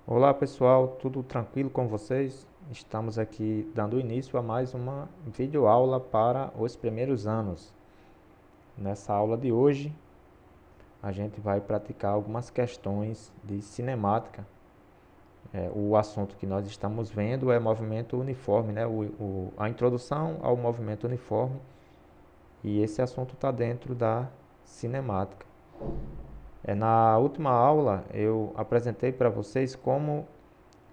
Olá pessoal, tudo tranquilo com vocês? Estamos aqui dando início a mais uma videoaula para os primeiros anos. Nessa aula de hoje, a gente vai praticar algumas questões de cinemática. O assunto que nós estamos vendo é movimento uniforme, né? A introdução ao movimento uniforme, e esse assunto está dentro da cinemática. Na última aula, eu apresentei para vocês como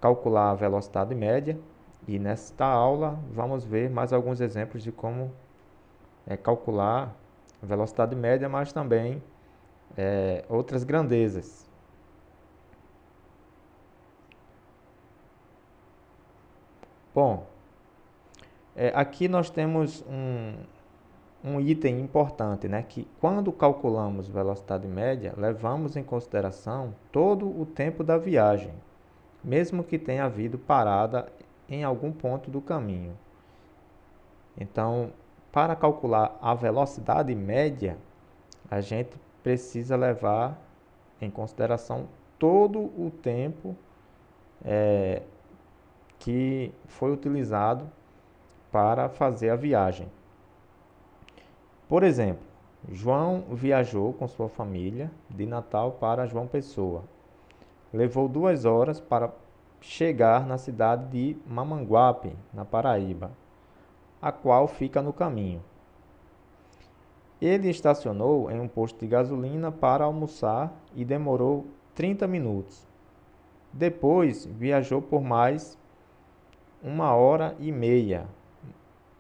calcular a velocidade média, e nesta aula vamos ver mais alguns exemplos de como calcular a velocidade média, mas também outras grandezas. Bom, aqui nós temos um item importante, né, que quando calculamos velocidade média, levamos em consideração todo o tempo da viagem, mesmo que tenha havido parada em algum ponto do caminho. Então, para calcular a velocidade média, a gente precisa levar em consideração todo o tempo que foi utilizado para fazer a viagem. Por exemplo, João viajou com sua família de Natal para João Pessoa. Levou 2 horas para chegar na cidade de Mamanguape, na Paraíba, a qual fica no caminho. Ele estacionou em um posto de gasolina para almoçar e demorou 30 minutos. Depois viajou por mais 1 hora e meia,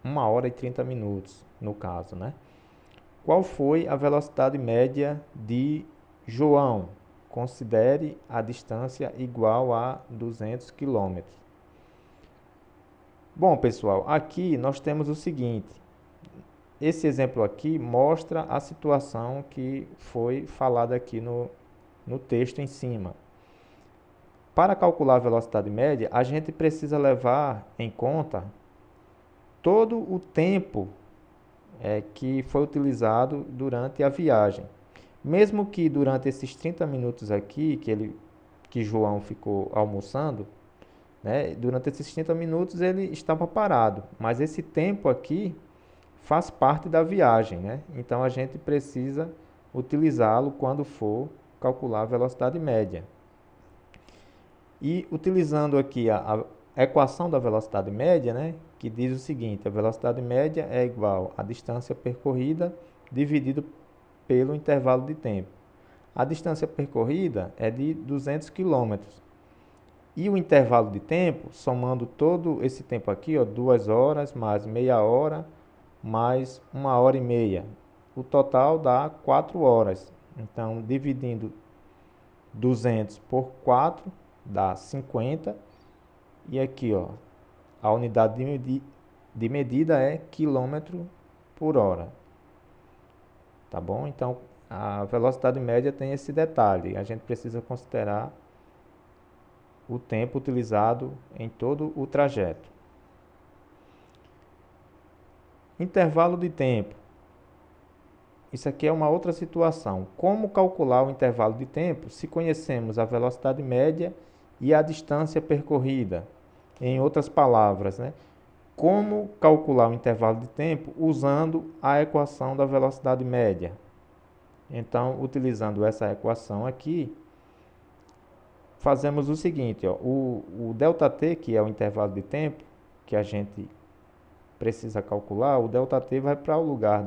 1 hora e 30 minutos, no caso, né? Qual foi a velocidade média de João? Considere a distância igual a 200 quilômetros. Bom, pessoal, aqui nós temos o seguinte. Esse exemplo aqui mostra a situação que foi falada aqui no texto em cima. Para calcular a velocidade média, a gente precisa levar em conta todo o tempo que foi utilizado durante a viagem. Mesmo que durante esses 30 minutos aqui, que João ficou almoçando, né, durante esses 30 minutos ele estava parado, mas esse tempo aqui faz parte da viagem, né? Então a gente precisa utilizá-lo quando for calcular a velocidade média. E utilizando aqui a equação da velocidade média, né, que diz o seguinte: a velocidade média é igual à distância percorrida dividido pelo intervalo de tempo. A distância percorrida é de 200 quilômetros. E o intervalo de tempo, somando todo esse tempo aqui, 2 horas mais meia hora mais 1 hora e meia. O total dá 4 horas. Então, dividindo 200 por 4 dá 50. E aqui, a unidade de medida é quilômetro por hora. Tá bom? Então, a velocidade média tem esse detalhe. A gente precisa considerar o tempo utilizado em todo o trajeto. Intervalo de tempo. Isso aqui é uma outra situação. Como calcular o intervalo de tempo se conhecemos a velocidade média e a distância percorrida? Em outras palavras, né? Como calcular o intervalo de tempo usando a equação da velocidade média? Então, utilizando essa equação aqui, fazemos o seguinte, o ΔT, que é o intervalo de tempo que a gente precisa calcular, o ΔT vai para o lugar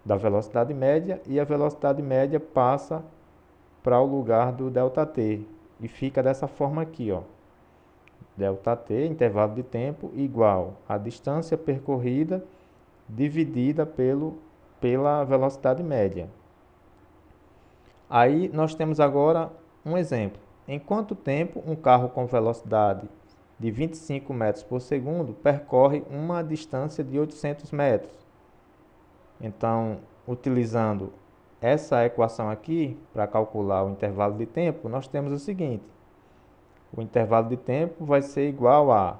da velocidade média e a velocidade média passa para o lugar do ΔT e fica dessa forma aqui, ΔT, intervalo de tempo, igual a distância percorrida dividida pela velocidade média. Aí nós temos agora um exemplo. Em quanto tempo um carro com velocidade de 25 metros por segundo percorre uma distância de 800 metros? Então, utilizando essa equação aqui para calcular o intervalo de tempo, nós temos o seguinte: o intervalo de tempo vai ser igual a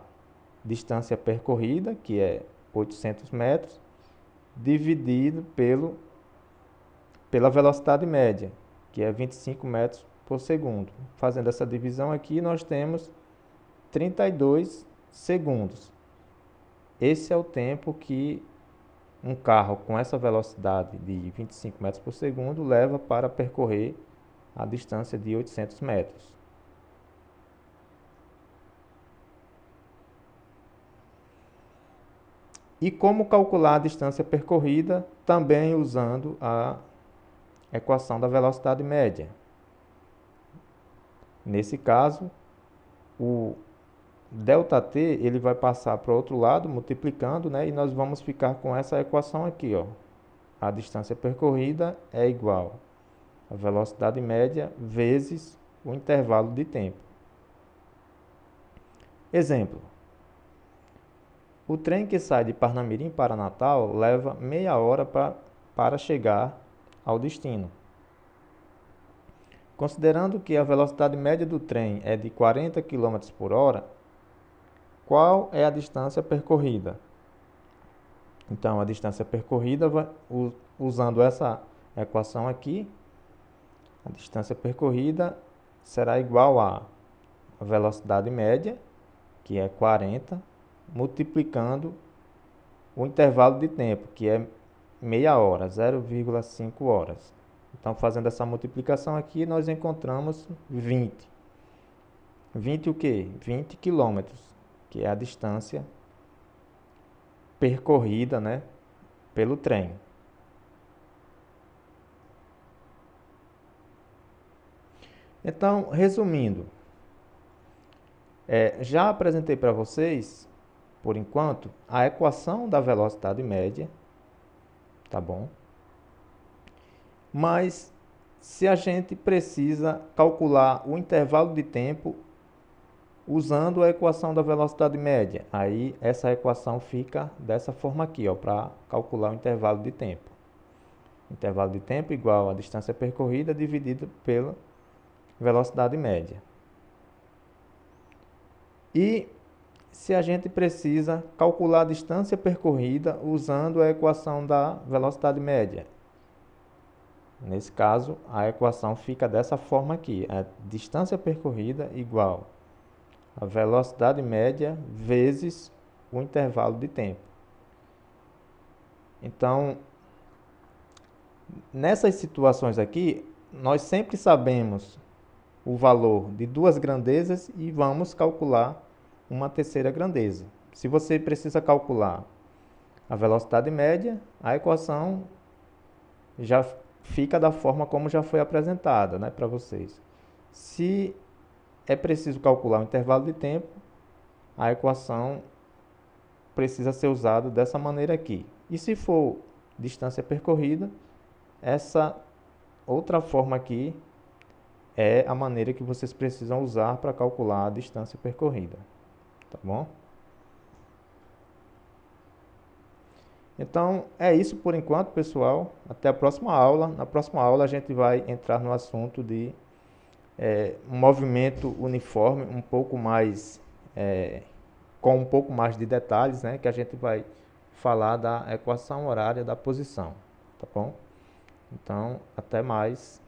distância percorrida, que é 800 metros, dividido pela velocidade média, que é 25 metros por segundo. Fazendo essa divisão aqui, nós temos 32 segundos. Esse é o tempo que um carro com essa velocidade de 25 metros por segundo leva para percorrer a distância de 800 metros. E como calcular a distância percorrida? Também usando a equação da velocidade média. Nesse caso, o ΔT ele vai passar para o outro lado, multiplicando, né? E nós vamos ficar com essa equação aqui, ó. A distância percorrida é igual a velocidade média vezes o intervalo de tempo. Exemplo. O trem que sai de Parnamirim para Natal leva meia hora para chegar ao destino. Considerando que a velocidade média do trem é de 40 km por hora, qual é a distância percorrida? Então, a distância percorrida, usando essa equação aqui, a distância percorrida será igual a velocidade média, que é 40, multiplicando o intervalo de tempo, que é meia hora, 0,5 horas. Então, fazendo essa multiplicação aqui, nós encontramos 20. 20 o quê? 20 quilômetros, que é a distância percorrida, né, pelo trem. Então, resumindo, já apresentei para vocês, por enquanto, a equação da velocidade média, tá bom? Mas, se a gente precisa calcular o intervalo de tempo usando a equação da velocidade média, aí essa equação fica dessa forma aqui, ó, para calcular o intervalo de tempo. Intervalo de tempo igual a distância percorrida dividido pela velocidade média. E se a gente precisa calcular a distância percorrida usando a equação da velocidade média. Nesse caso, a equação fica dessa forma aqui. A distância percorrida igual a velocidade média vezes o intervalo de tempo. Então, nessas situações aqui, nós sempre sabemos o valor de duas grandezas e vamos calcular uma terceira grandeza. Se você precisa calcular a velocidade média, a equação já fica da forma como já foi apresentada, né, para vocês. Se é preciso calcular o intervalo de tempo, a equação precisa ser usada dessa maneira aqui. E se for distância percorrida, essa outra forma aqui é a maneira que vocês precisam usar para calcular a distância percorrida. Tá bom? Então, é isso por enquanto, pessoal. Até a próxima aula. Na próxima aula a gente vai entrar no assunto de um movimento uniforme, um pouco mais, com um pouco mais de detalhes, né? Que a gente vai falar da equação horária da posição. Tá bom? Então, até mais.